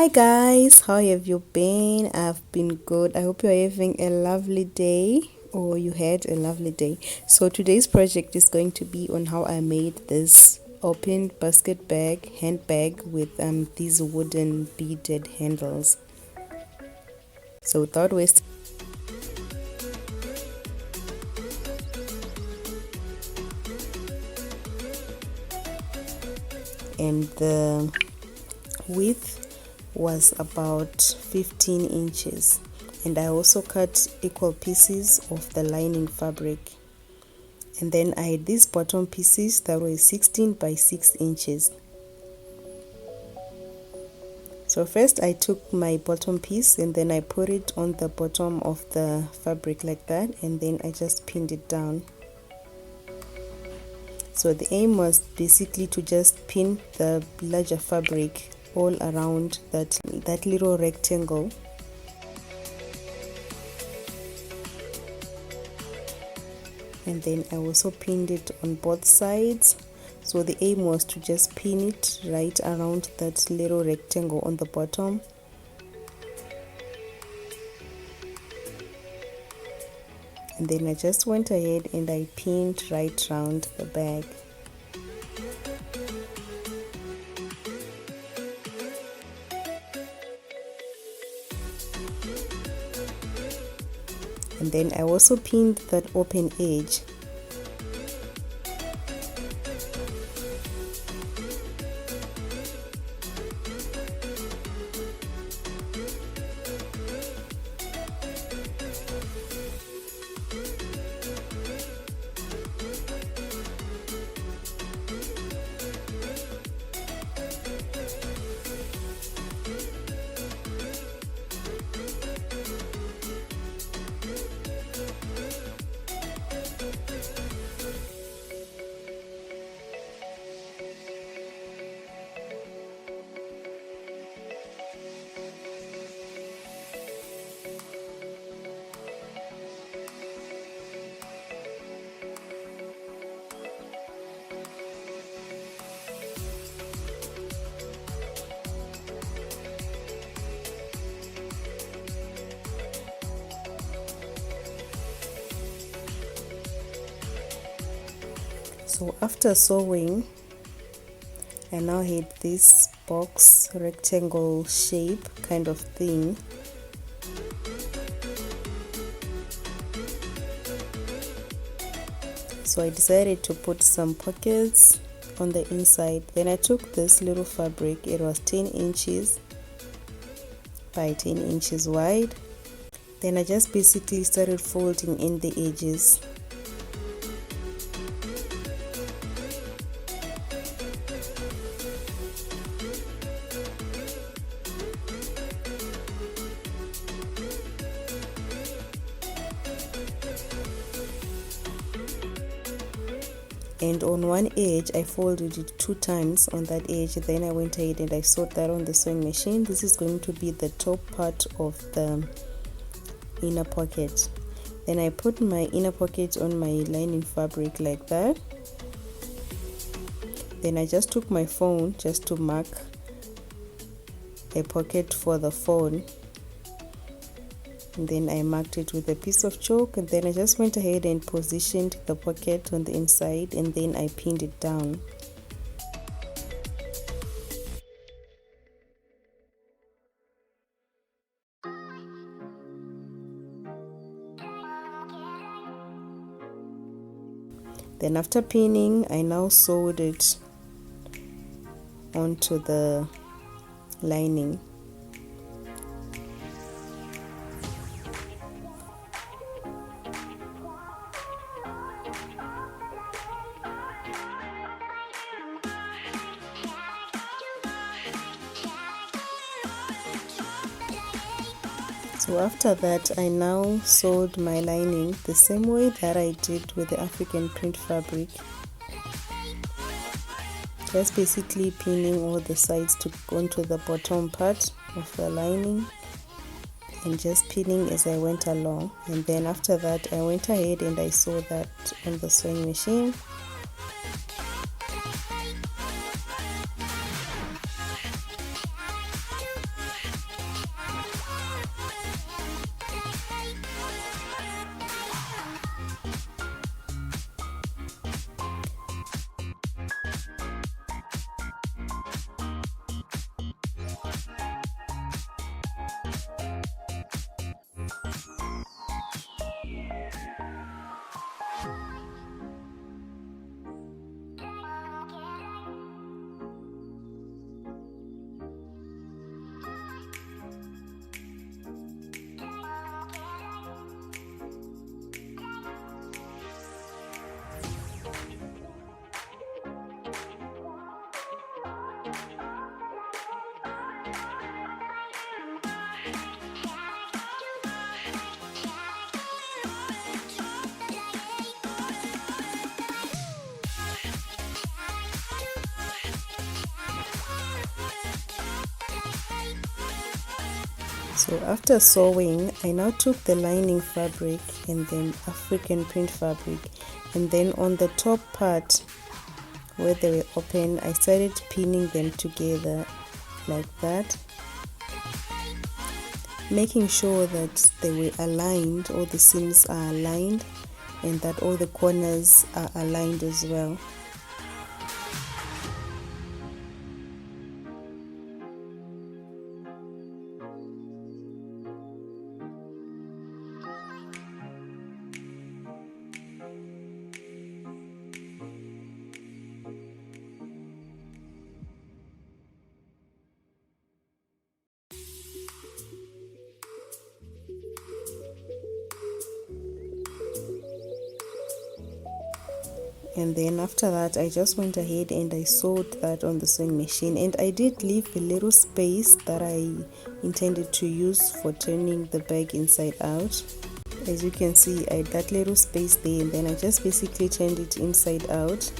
Hi guys, how have you been? I've been good. I hope you're having a lovely day, or you had a lovely day. So today's project is going to be on how I made this open basket bag, handbag with these wooden beaded handles. So without wasting, and the width was about 15 inches, and I also cut equal pieces of the lining fabric, and then I had these bottom pieces that were 16 by 6 inches. So first I took my bottom piece and then I put it on the bottom of the fabric like that, and then I just pinned it down. So the aim was basically to just pin the larger fabric all around that little rectangle. And then I also pinned it on both sides. So the aim was to just pin it right around that little rectangle on the bottom. And then I just went ahead and I pinned right around the bag. And then I also pinned that open edge. So after sewing, I now had this box rectangle shape kind of thing. So I decided to put some pockets on the inside. Then I took this little fabric, it was 10 inches by 10 inches wide. Then I just basically started folding in the edges. And on one edge I folded it 2 times on that edge. Then I went ahead and I sewed that on the sewing machine. This is going to be the top part of the inner pocket. Then I put my inner pocket on my lining fabric like that. Then I just took my phone just to mark a pocket for the phone, and then I marked it with a piece of chalk, and then I just went ahead and positioned the pocket on the inside, and then I pinned it down. Then after pinning, I now sewed it onto the lining. So after that, I now sewed my lining the same way that I did with the African print fabric. Just basically pinning all the sides to go onto the bottom part of the lining, and just pinning as I went along. And then after that, I went ahead and I sewed that on the sewing machine. So after sewing, I now took the lining fabric and then African print fabric, and then on the top part where they were open, I started pinning them together like that, making sure that they were aligned, all the seams are aligned, and that all the corners are aligned as well. And then after that, I just went ahead and I sewed that on the sewing machine, and I did leave a little space that I intended to use for turning the bag inside out. As you can see, I had that little space there, and then I just basically turned it inside out.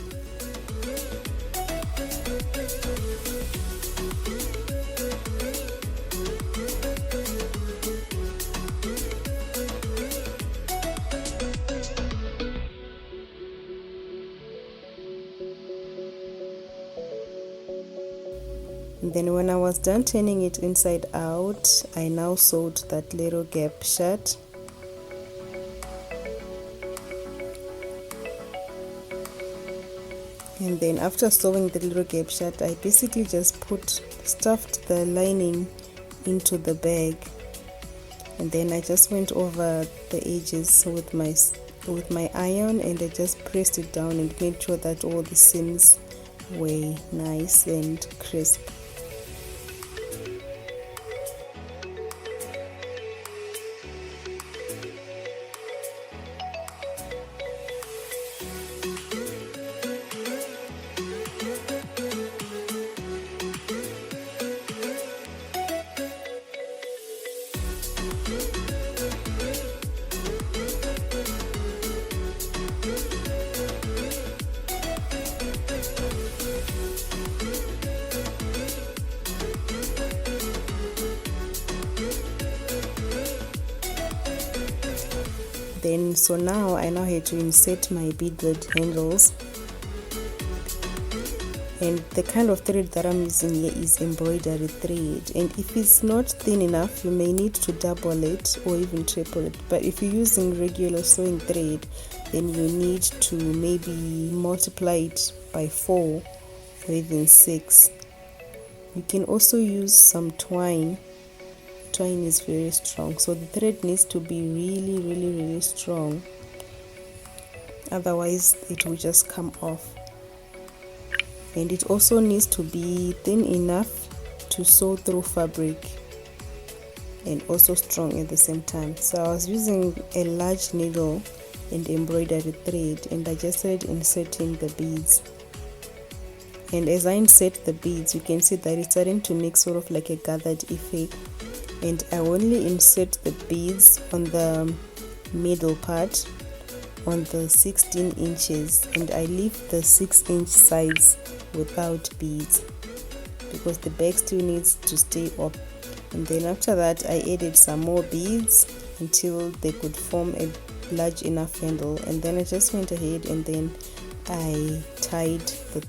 And then when I was done turning it inside out, I now sewed that little gap shut. And then after sewing the little gap shut, I basically just stuffed the lining into the bag, and then I just went over the edges with my iron, and I just pressed it down and made sure that all the seams were nice and crisp. So now I had to insert my beaded handles, and the kind of thread that I'm using here is embroidery thread, and if it's not thin enough, you may need to double it or even triple it. But if you're using regular sewing thread, then you need to maybe multiply it by 4 or even 6. You can also use some twine. Twine is very strong, so the thread needs to be really strong, otherwise it will just come off. And it also needs to be thin enough to sew through fabric and also strong at the same time. So I was using a large needle and embroidery thread, and I just started inserting the beads. And as I insert the beads, you can see that it's starting to make sort of like a gathered effect. And I only insert the beads on the middle part, on the 16 inches, and I leave the 6-inch sides without beads because the bag still needs to stay up. And then after that, I added some more beads until they could form a large enough handle, and then I just went ahead and then I tied the